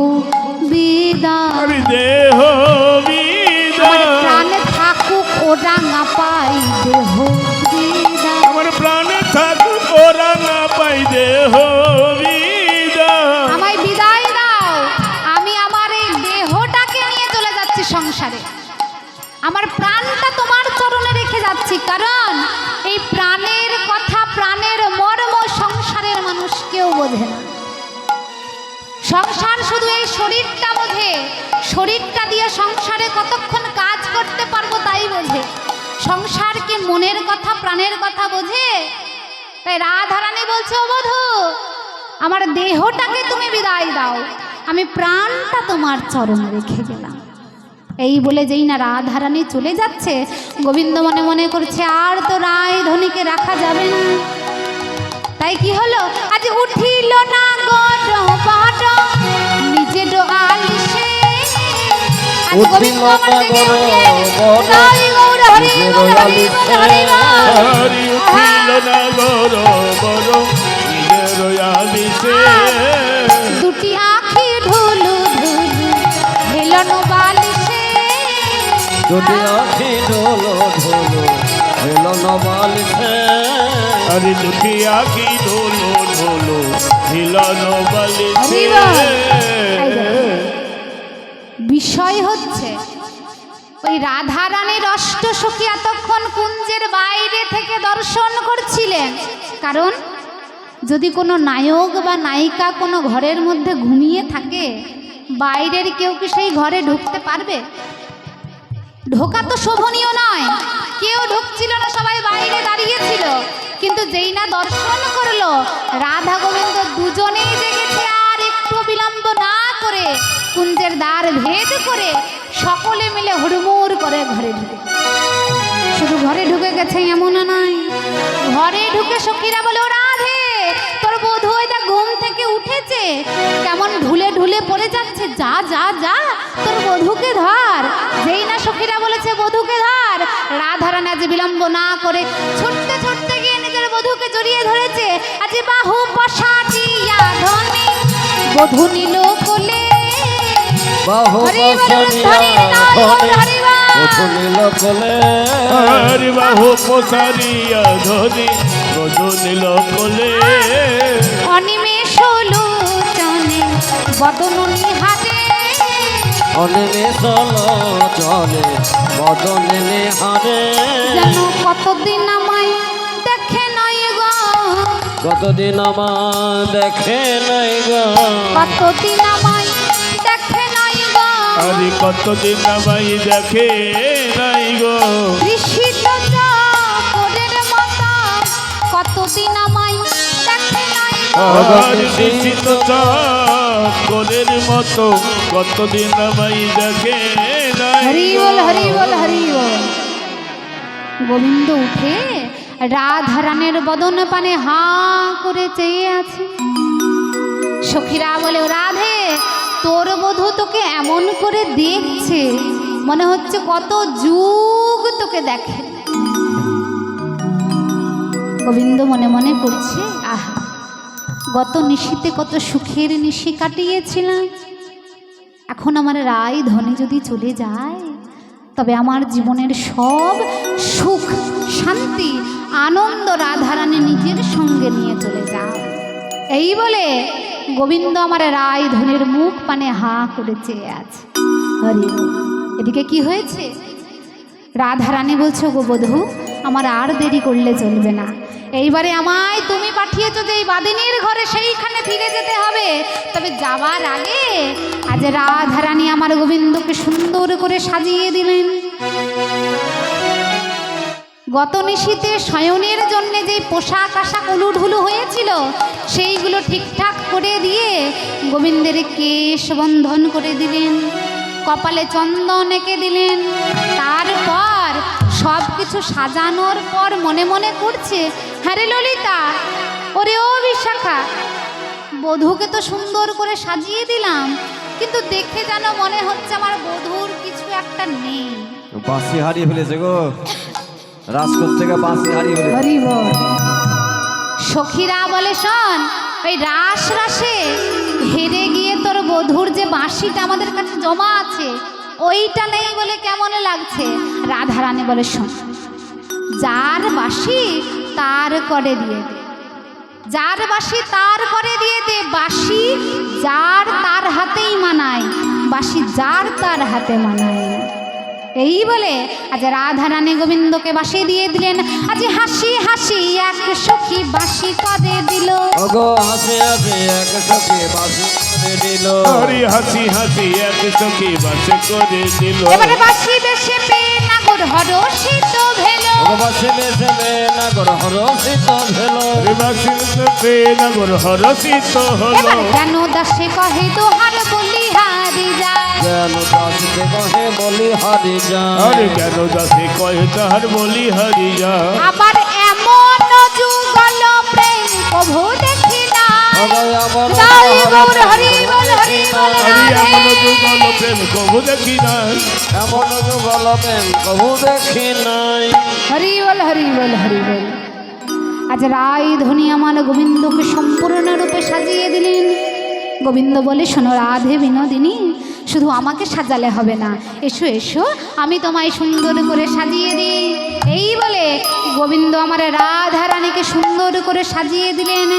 বিদায়, আমি দেহ আমার বিদায়। প্রাণে থাকুক ওরা না পাই দেহ বিদায়। আমার প্রাণে থাকুক ওরা না পাই দেহ বিদায়। আমায় বিদায় দাও, আমি আমার এই দেহটাকে নিয়ে চলে যাচ্ছি সংসারে। আমার প্রাণটা তোমার চরণে রেখে যাচ্ছি, কারণ এই প্রাণের কথা, প্রাণের মর্ম সংসারের মানুষ কেউ বোঝে না। সংসার শুধু এই শরীরটা বোঝে। শরীরটা দিয়ে সংসারে কতক্ষণ কাজ করতে সংসার কি মনের কথা প্রাণের কথা বোঝে? তাই রাধারানী বলছে, ও বধূ, আমার দেহটাকে তুমি বিদায় দাও, আমি প্রাণটা তোমার চরণে রেখে গেলাম। এই বলে যেই না রাধারানী চলে যাচ্ছে, গোবিন্দ মনে মনে করছে আর তো রায় ধনীকে রাখা যাবে না। তাই কি হলো, আজ উঠিল না গড় নিজে আলিশে, আজ গোবিন্দ আমার জেগে উঠলেন, জয় গৌর হরি গৌর হরি গৌর হরি গৌর। হরি উঠিল না বড় বড় নিজের আলিশে, দুটি আঁখি ঢুলু ঢুলু হেলন বালিশে, যদি আখি ঢোলো ঢোলো হেলো নবালিশে, আরে দুটি আঁখি ঢোলো ঢোলো হিলন বালিশে। বিষয় হচ্ছে ওই রাধারানীর অষ্টসখী এতক্ষণ কুঞ্জের বাইরে থেকে দর্শন করছিলেন। কারণ যদি কোনো নায়ক বা নায়িকা কোনো ঘরের মধ্যে ঘুমিয়ে থাকে, বাইরের কেউ কি সেই ঘরে ঢুকতে পারবে? ঢোকা তো শোভনীয় নয়, কেউ ঢুকছিল না, সবাই বাইরে দাঁড়িয়েছিল। কিন্তু যেই না দর্শন করলো, রাধা গোবিন্দ দুজনেই জেগেছে, আর একটু বিলম্ব না করে কুঞ্জের দ্বার ভেদ করে সকলে মিলে হুড়মুড় করে ঘরে ঢুকে। শুধু ঘরে ঢুকে গেছে এমনও নয়, ঘরে ঢুকে সখীরা বলে, ও রাধে, তোর বধূ ওইটা ঘুম থেকে উঠেছে, কেমন ঢুলে ঢুলে পড়ে যাচ্ছে, যা যা যা তোর বধূকে ধর। যেই না সখীরা বলেছে বধূকে ধর, রাধারানী আজ বিলম্ব না করে ছুটতে ছুটতে গিয়ে নিজের বধূকে জড়িয়ে ধরেছে। আজ বাহু পশাটিয়া ধনে বধূ নিল কোলে, বাহু হরি বল বসনিয়া হরি নাম ধরে হরি বল। উঠলিল কোলে, হরি বাহু পোসারিয়া ধরি বধূ নিল কোলে, অনিমেষ লোচনে বদন নিহারে, অনিমেষ লোচনে বদন নিহারে, যেন কতদিন আমায় দেখে নাই গো, কতদিন আমার দেখে নাই গো, কতদিন আমায় দেখে নাই গো, আরে কতদিন আমায় দেখে নাই গো, ঋষিত চাকরের মতো কতদিন আমায় দেখে নাই গো, আর নিশ্চিত চাকরের মতো কতদিন আমায় দেখে নাই হরি বল হরি বল হরি বল। গোবিন্দ উঠে রাধারানের বদন পানে হা করে চেয়ে আছে। সখীরা বলে, ও রাধে, তোর বধূ তোকে এমন করে দেখছে, মনে হচ্ছে কত যুগ তোকে দেখে। গোবিন্দ মনে মনে করছে, আহা, গত নিশীতে কত সুখের নিশি কাটিয়েছিলাম, এখন আমার রায় ধনে যদি চলে যায়, তবে আমার জীবনের সব সুখ শান্তি আনন্দ রাধারানী নিজের সঙ্গে নিয়ে চলে যায়। এই বলে গোবিন্দ আমার রায় ধনের মুখ পানে হা করে চেয়ে আছে। হরি বল। এদিকে কি হয়েছে, রাধারানী বলছো, গো বধূ, আমার আর দেরি করলে চলবে না, এইবারে আমায় তুমি পাঠিয়েছো যে এই বাদিনীর ঘরে, সেইখানে ফিরে যেতে হবে। তবে যাবার আগে আজ রাধারানী আমার গোবিন্দকে সুন্দর করে সাজিয়ে দিলেন। গত নিশীতে শয়নের জন্য যে পোশাক আশাক উলুঢুলু হয়েছিল, সেইগুলো ঠিকঠাক করে দিয়ে গোবিন্দের কেশ বন্ধন করে দিলেন, কপালে চন্দন এঁকে দিলেন। তারপর সব কিছু সাজানোর পর মনে মনে করছে, হ্যাঁ রে ললিতা, ওরে ও বিশাখা, বধূকে তো সুন্দর করে সাজিয়ে দিলাম, কিন্তু দেখে যেন মনে হচ্ছে আমার বধূর কিছু একটা নেই। বাঁশি হারিয়ে ফেলেছে গো, রাজকোট থেকে বাঁশি হারিয়ে ফেলেছে। হরি বল। সখীরা বলে, শোন, ওই রাস রাসে হেরে গিয়ে তোর বধূর যে বাঁশিটা আমাদের কাছে জমা আছে, ওইটা নেই বলে কেমন লাগছে। রাধারানী বলে, শোন, যার বাঁশি তার করে দিয়ে দে, যার বাঁশি তার করে দিয়ে দে, বাঁশি যার তার হাতেই মানায়, বাঁশি যার তার হাতে মানায়। এই বলে আজ রাধারানী গোবিন্দকে বাঁশি দিয়ে দিলেন। আজ হাসি হাসি এক সখী বাঁশি করে দিল, ওগো হাসি হাসি এক সখী বাঁশি করে দিল, হরি হাসি হাসি এক সখী বাসে করে দিল, এবারে বাঁশি বেশে পেয়ে না গো নাগর হরষিত ভেল বাসিলে সেলে নাগর হরষিত ভেল বাসিতে নাগর হরষিত হলো এবার কেন দাসে কহে তোহার বলিহারি যায় যেন দাসকে কহে বলি হারি যায় আরে কেন দাসে কয় তাহার বলি হারিয়া আবার এমন যুগল প্রেম কভু দেখি না আমার জয় গৌর হরি বল হরি বল আমি এমন রাধে। যুগল প্রেম কবু দেখি না এমন যুগল প্রেম কবু দেখি নাই হরি বল হরি বল হরি বল। আজ রায় ধনী আমার গোবিন্দকে সম্পূর্ণরূপে সাজিয়ে দিলেন। গোবিন্দ বলে শোনো রাধে বিনোদিনী, শুধু আমাকে সাজালে হবে না, এসো এসো আমি তোমায় সুন্দর করে সাজিয়ে দিই। এই বলে গোবিন্দ আমার রাধা রানীকে সুন্দর করে সাজিয়ে দিলেন।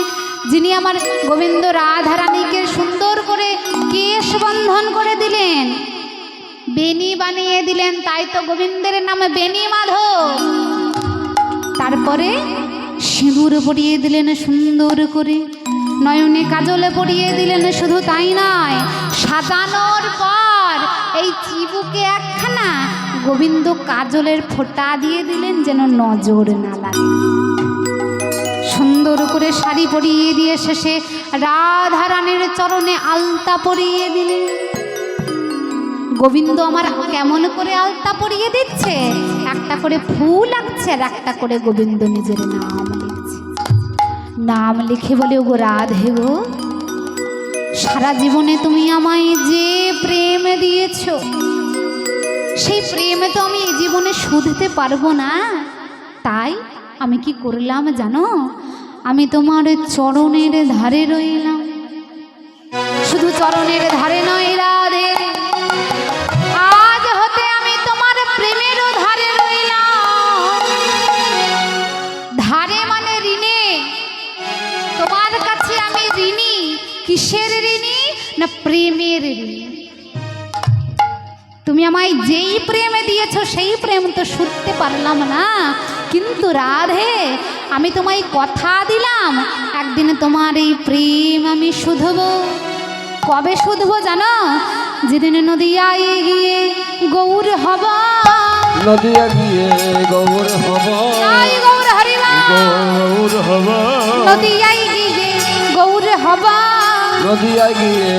যিনি আমার গোবিন্দ রাধা রানীকে সুন্দর করে কেশ বন্ধন করে দিলেন, বেনি বানিয়ে দিলেন, তাই তো গোবিন্দের নামে বেনি মাধব। তারপরে সিঁদুর পরিয়ে দিলেন সুন্দর করে, নয়নে কাজলে পরিয়ে দিলেন। শুধু তাই নয়, সাজানোর পর এই চিবুকে একখানা গোবিন্দ কাজলের ফোঁটা দিয়ে দিলেন যেন নজর না লাগে। সুন্দর করে শাড়ি পরিয়ে দিয়ে শেষে রাধা রানীর চরণে আলতা পরিয়ে দিলেন। গোবিন্দ আমার কেমন করে আলতা পরিয়ে দিচ্ছে, একটা করে ফুল আঁকছে আর একটা করে গোবিন্দ নিজের নাম লিখছে। নাম লিখে বলে ওগো রাধে গো, সারা জীবনে তুমি আমায় যে প্রেম দিয়েছ, সেই প্রেমে তো আমি এই জীবনে শুধতে পারবো না। তাই আমি কি করলাম জানো, আমি তোমার চরণের ধারে রইলাম। শুধু চরণের ধারে নয় রাধে, আজ হতে আমি তোমার প্রেমেরও ধারে রইলাম। ধারে মানে ঋণে, তোমার কাছে আমি ঋণী। কিসের ঋণী? না প্রেমের ঋণী। তুমি আমায় যেই প্রেমে দিয়েছো সেই প্রেম তো শুধতে পারলাম না, কিন্তু রাধে আমি তোমায় কথা দিলাম একদিন তোমার এই প্রেম আমি শুধবো। কবে শুধবো জানো? যেদিন নদিয়ায় গিয়ে গৌর হব। নদিয়া গিয়ে গৌর হব, জয় গৌর হরি বল। গৌর হব নদিয়ায় গিয়ে গৌর হব। নদিয়া গিয়ে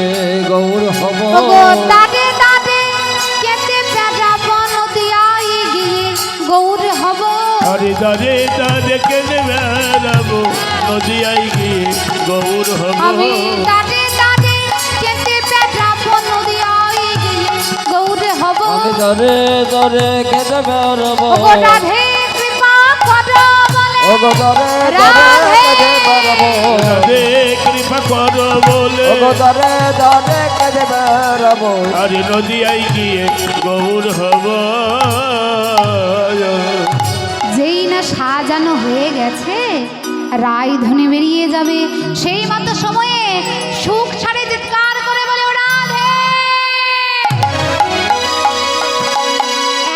গৌর হব ওগো দাদে দাদে কেটে যাব, নদিয়ায় গিয়ে গৌর হব। হরে দারে দারে কেনে বেড়াবো নদিয়ায় গিয়ে গৌর হব আমি দাদে দাদে কেটে যাব, নদিয়ায় গিয়ে গৌর হব। আমি দরে দরে কেটে বেরব ওগো রাধে কৃপা করো বলে, ওগো দরে দরে রাধে। কেটে বেরব রাধে কৃপা করো বলে ওগো দরে দরে কেটে বেরব আরে নদিয়ায় গিয়ে গৌর হব যেই না সাজানো হয়ে গেছে রায় ধনে বেরিয়ে যাবে, সেই মতো সময়ে সুখ ছাড়ে চিৎকার করে বলে ও রাধে,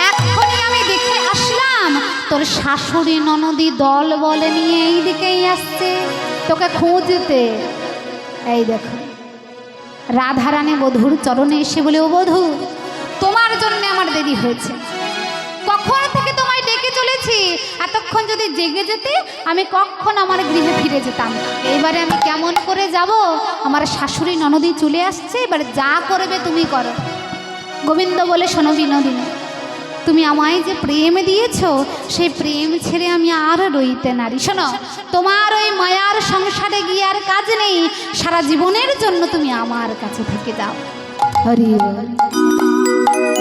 এক্ষুনি আমি দেখে আসলাম তোর শাশুড়ি ননদি দল বলে নিয়ে এই দিকেই আসছে তোকে খুঁজতে। এই দেখো রাধারানী বধূর চরণে এসে বলে ও বধূ, তোমার জন্য আমার দেরি হয়েছে, কখন থেকে তোমায় ডেকে চলেছি, এতক্ষণ যদি জেগে যেতে আমি কখন আমার গৃহে ফিরে যেতাম। এবারে আমি কেমন করে যাব? আমার শাশুড়ি ননদি চলে আসছে, এবারে যা করবে তুমি করো। গোবিন্দ বলে শোনো বিনোদিনী, তুমি আমায় যে প্রেম দিয়েছো সেই প্রেম ছেড়ে আমি আর রইতে নারি। শোনো, তোমার ওই মায়ার সংসারে গিয়ে আর কাজ নেই, সারা জীবনের জন্য তুমি আমার কাছে থেকে যাও। হরি বল।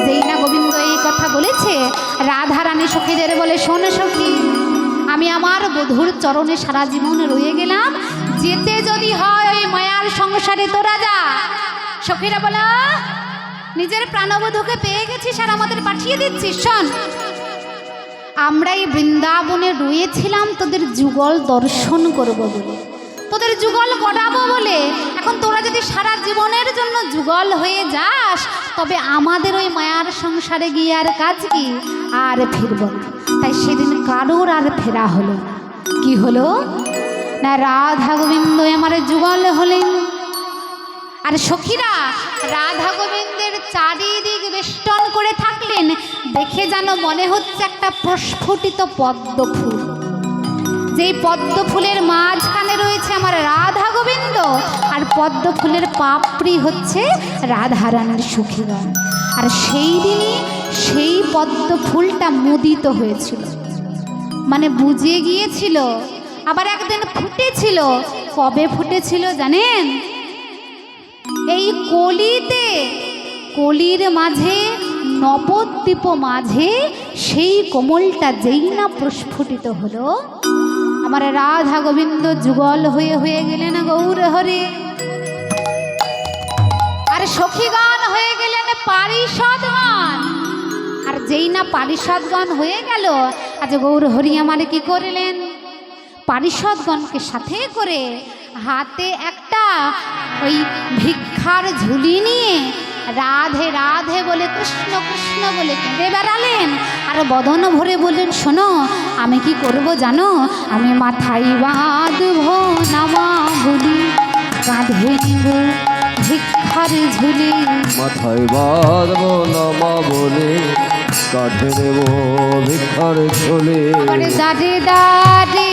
যেই না গোবিন্দ এই কথা বলেছে, রাধা রানী সখীদের বলে শোন সখী, আমি আমার বধূর চরণে সারা জীবন রয়ে গেলাম, যেতে যদি হয় ওই মায়ার সংসারে তোরা যা। সখীরা বলা নিজের প্রাণবধূকে পেয়ে গেছিস আর আমাদের পাঠিয়ে দিচ্ছিস। শোন, আমরা এই বৃন্দাবনে রয়েছিলাম তোদের যুগল দর্শন করব বলে, তোদের যুগল গড়াবো বলে। এখন তোরা যদি সারা জীবনের জন্য যুগল হয়ে যাস, তবে আমাদের ওই মায়ার সংসারে গিয়ে আর কাজ কি, আর ফিরব না। তাই সেদিন কারোর আর ফেরা হলো না। কি হলো না, রাধা গোবিন্দ আমার যুগল হলেন। আর সখীরা রাধা গোবিন্দের চারিদিক বেষ্টন করে থাকলেন, দেখে যেন মনে হচ্ছে একটা প্রস্ফুটিত পদ্ম ফুল। যেই পদ্ম ফুলের মাঝখানে রয়েছে আমার রাধা গোবিন্দ, আর পদ্ম ফুলের পাপড়ি হচ্ছে রাধারানীর সখীগণ। আর সেই দিনই সেই পদ্ম ফুলটা মুদিত হয়েছিল, মানে বুঝে গিয়েছিল। আবার একদিন ফুটেছিল। কবে ফুটেছিল জানেন? এই কলিতে, কলির মাঝে, নবদ্বীপ মাঝে সেই কোমলটা যেই না প্রস্ফুটিত হলো, আমার রাধা গোবিন্দ যুগল হয়ে হয়ে গেলেন গৌর হরে, আর সখীগান হয়ে গেলেন পারিষদগণ। আর যেই না পারিষদগণ হয়ে গেল, আজ গৌর হরি আমারে কি করলেন? পারিষদগণকে সাথে করে হাতে একটা ওই ভিক্ষার ঝুলি নিয়ে রাধে রাধে বলে, কৃষ্ণ কৃষ্ণ বলে কেঁদে বেড়ালেন। আর বদন ভরে বললেন, শোনো আমি কি করব জানো? আমি মাথায় বাঁধবো নামা বলি, কাঁধে নিব ভিক্ষার ঝুলি। মাথায় বাঁধবো নামা বলে, কাঁধে নেব ভিক্ষার ঝুলি। দাঁড়ে দাঁড়ে